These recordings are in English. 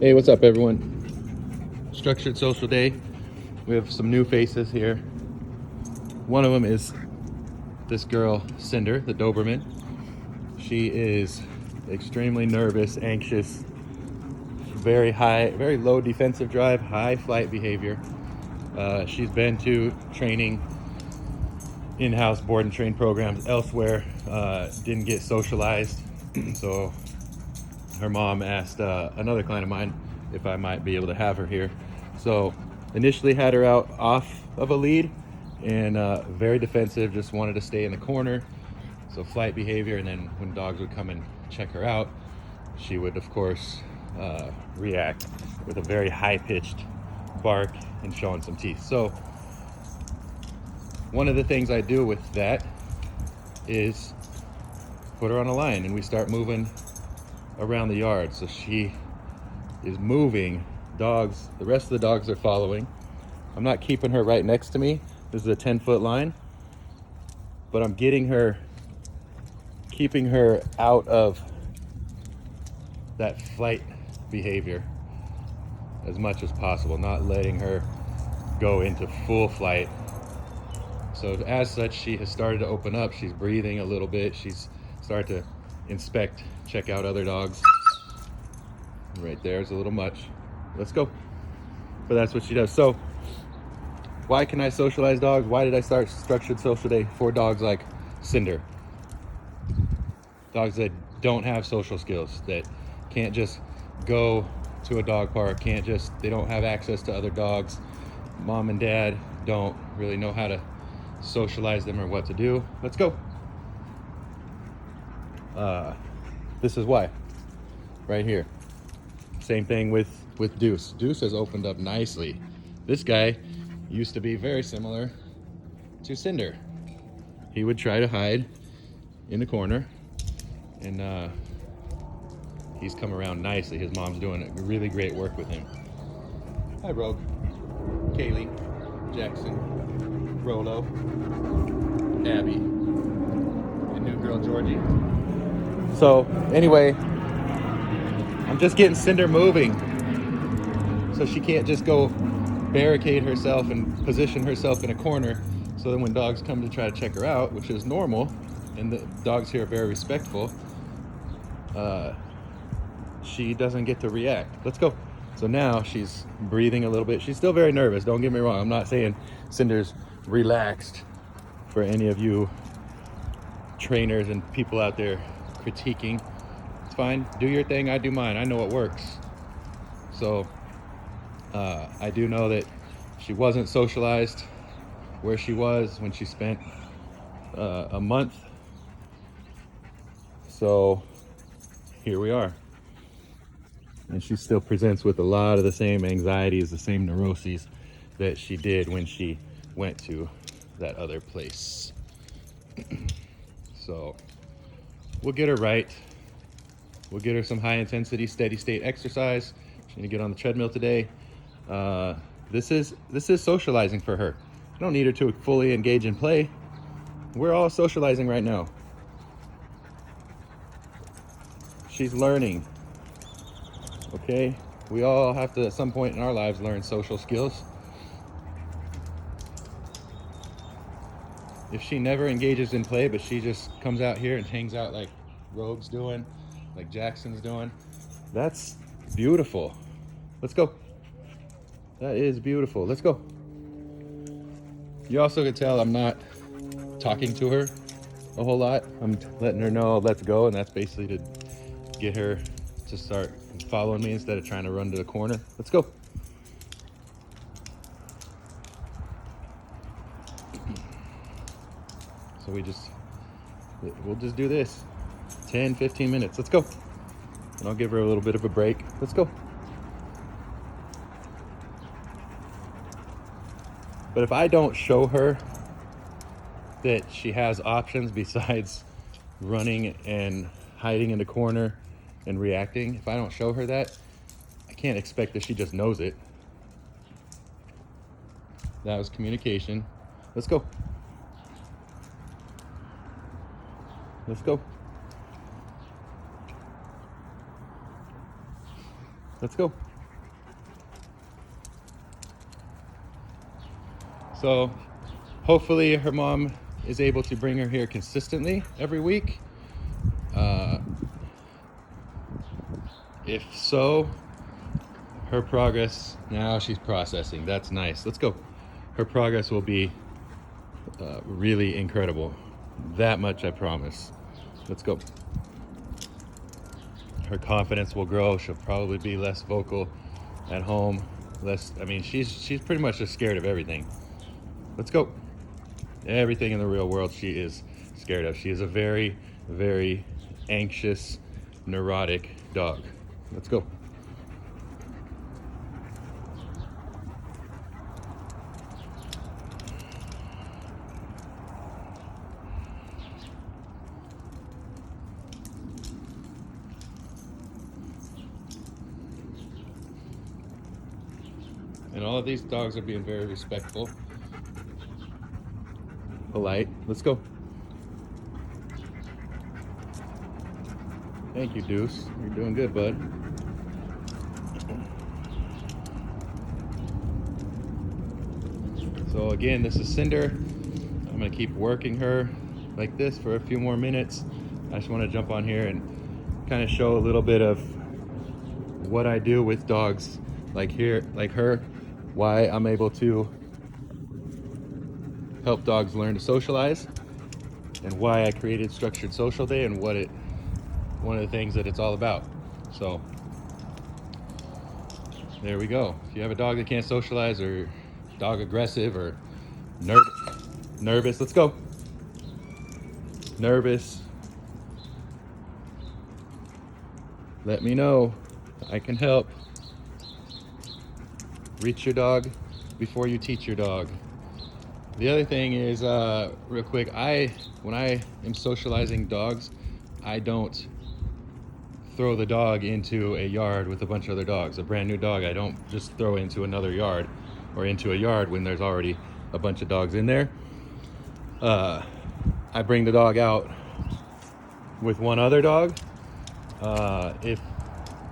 Hey, what's up, everyone? Structured social day. We have some new faces here. One of them is this girl, Cinder, the Doberman. She is extremely nervous, anxious, very low defensive drive, high flight behavior. She's been to training, in-house board and train programs elsewhere, didn't get socialized. So her mom asked another client of mine if I might be able to have her here. So initially had her out off of a lead and very defensive, just wanted to stay in the corner. So flight behavior, and then when dogs would come and check her out, she would of course react with a very high-pitched bark and showing some teeth. So one of the things I do with that is put her on a line and we start moving around the yard. So she is moving. Dogs, the rest of the dogs are following. I'm not keeping her right next to me. This is a 10-foot line, but I'm keeping her out of that flight behavior as much as possible, not letting her go into full flight. So as such, she has started to open up. She's breathing a little bit. She's started to inspect, check out other dogs. Right there is a little much. Let's go. But that's what she does. So why can I socialize dogs? Why did I start structured social day for dogs like Cinder? Dogs that don't have social skills, that can't just go to a dog park, they don't have access to other dogs. Mom and dad don't really know how to socialize them or what to do. Let's go. This is why, right here. Same thing with Deuce. Deuce has opened up nicely. This guy used to be very similar to Cinder. He would try to hide in the corner, and he's come around nicely. His mom's doing really great work with him. Hi, Rogue, Kaylee, Jackson, Rolo, Abby, and new girl Georgie. So anyway, I'm just getting Cinder moving, so she can't just go barricade herself and position herself in a corner. So then when dogs come to try to check her out, which is normal, and the dogs here are very respectful, she doesn't get to react. Let's go. So now she's breathing a little bit. She's still very nervous, don't get me wrong. I'm not saying Cinder's relaxed for any of you trainers and people out there critiquing. It's fine, do your thing, I do mine. I know what works. So I do know that she wasn't socialized where she was when she spent a month. So here we are. And she still presents with a lot of the same anxieties, the same neuroses that she did when she went to that other place. So we'll get her right. We'll get her some high intensity, steady state exercise. She's gonna get on the treadmill today. This is socializing for her. I don't need her to fully engage in play. We're all socializing right now. She's learning. Okay, we all have to at some point in our lives learn social skills. If she never engages in play, but she just comes out here and hangs out like Rogue's doing, like Jackson's doing, that's beautiful. Let's go. That is beautiful. Let's go. You also can tell I'm not talking to her a whole lot. I'm letting her know let's go, and that's basically to get her to start following me instead of trying to run to the corner. Let's go. So we'll just do this 10-15 minutes. Let's go. And I'll give her a little bit of a break. Let's go. But if I don't show her that she has options besides running and hiding in the corner and reacting, if I don't show her that, I can't expect that she just knows it. That was communication. Let's go. Let's go. Let's go. So hopefully her mom is able to bring her here consistently every week. If so, her progress, now she's processing. That's nice. Let's go. Her progress will be really incredible. That much I promise. Let's go. Her confidence will grow. She'll probably be less vocal at home. I mean, she's pretty much just scared of everything. Let's go. Everything in the real world she is scared of. She is a very, very anxious, neurotic dog. Let's go. And all of these dogs are being very respectful, polite. Let's go. Thank you, Deuce. You're doing good, bud. So again, this is Cinder. I'm gonna keep working her like this for a few more minutes. I just want to jump on here and kind of show a little bit of what I do with dogs like her, why I'm able to help dogs learn to socialize, and why I created Structured Social Day, and one of the things that it's all about. So there we go. If you have a dog that can't socialize, or dog aggressive, or nervous, let's go. Nervous, let me know. I can help. Reach your dog before you teach your dog. The other thing is, real quick, when I am socializing dogs, I don't throw the dog into a yard with a bunch of other dogs. A brand new dog, I don't just throw into another yard or into a yard when there's already a bunch of dogs in there. I bring the dog out with one other dog. If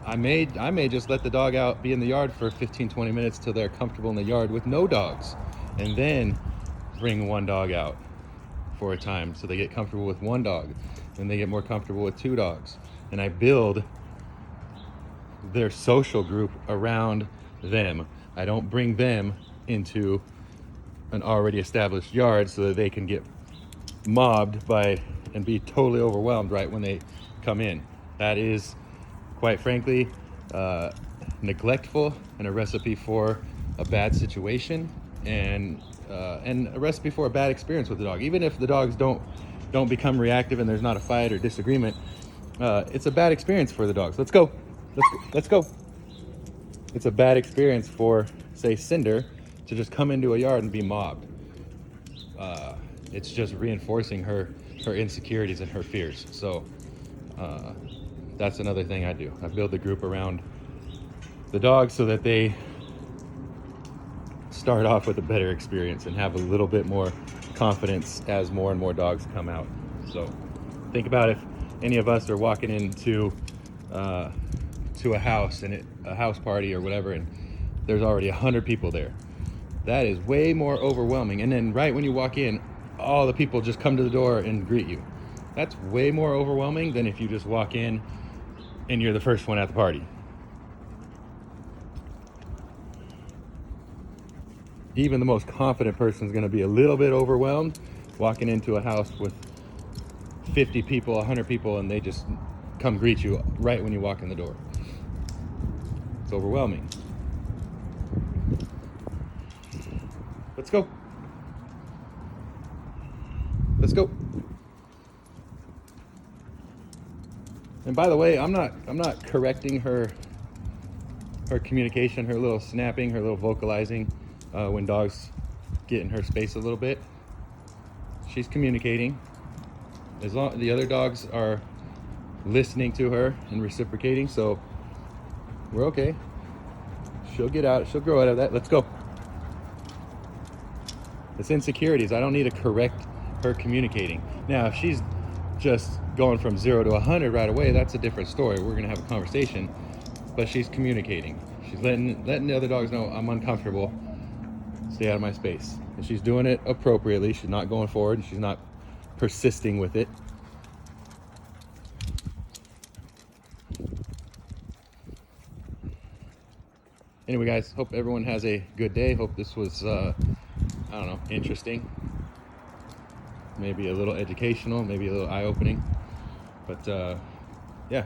I may just let the dog out, be in the yard for 15-20 minutes till they're comfortable in the yard with no dogs, and then bring one dog out for a time so they get comfortable with one dog, and they get more comfortable with two dogs, and I build their social group around them. I don't bring them into an already established yard so that they can get mobbed by and be totally overwhelmed right when they come in. That is, quite frankly, neglectful, and a recipe for a bad situation, and a recipe for a bad experience with the dog. Even if the dogs don't become reactive and there's not a fight or disagreement, it's a bad experience for the dogs. Let's go. Let's go. It's a bad experience for, say, Cinder to just come into a yard and be mobbed. It's just reinforcing her insecurities and her fears. So that's another thing I do. I build the group around the dogs so that they start off with a better experience and have a little bit more confidence as more and more dogs come out. So think about if any of us are walking into to a house, and a house party or whatever, and there's already 100 people there. That is way more overwhelming. And then right when you walk in, all the people just come to the door and greet you. That's way more overwhelming than if you just walk in and you're the first one at the party. Even the most confident person is going to be a little bit overwhelmed walking into a house with 50 people, 100 people, and they just come greet you right when you walk in the door. It's overwhelming. Let's go. Let's go. And by the way, I'm not correcting her communication, her little snapping, her little vocalizing when dogs get in her space a little bit. She's communicating. As long the other dogs are listening to her and reciprocating, so we're okay. She'll get out. She'll grow out of that. Let's go. It's insecurities. I don't need to correct her communicating. Now, if she's just going from 0 to 100 right away, that's a different story. We're gonna have a conversation, but she's communicating. She's letting the other dogs know I'm uncomfortable. Stay out of my space. And she's doing it appropriately. She's not going forward. She's not persisting with it. Anyway, guys, hope everyone has a good day. Hope this was, I don't know, interesting. Maybe a little educational, maybe a little eye-opening. But, yeah.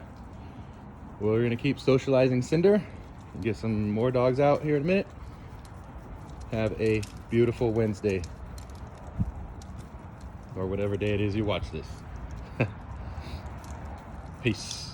We're going to keep socializing Cinder and get some more dogs out here in a minute. Have a beautiful Wednesday. Or whatever day it is you watch this. Peace.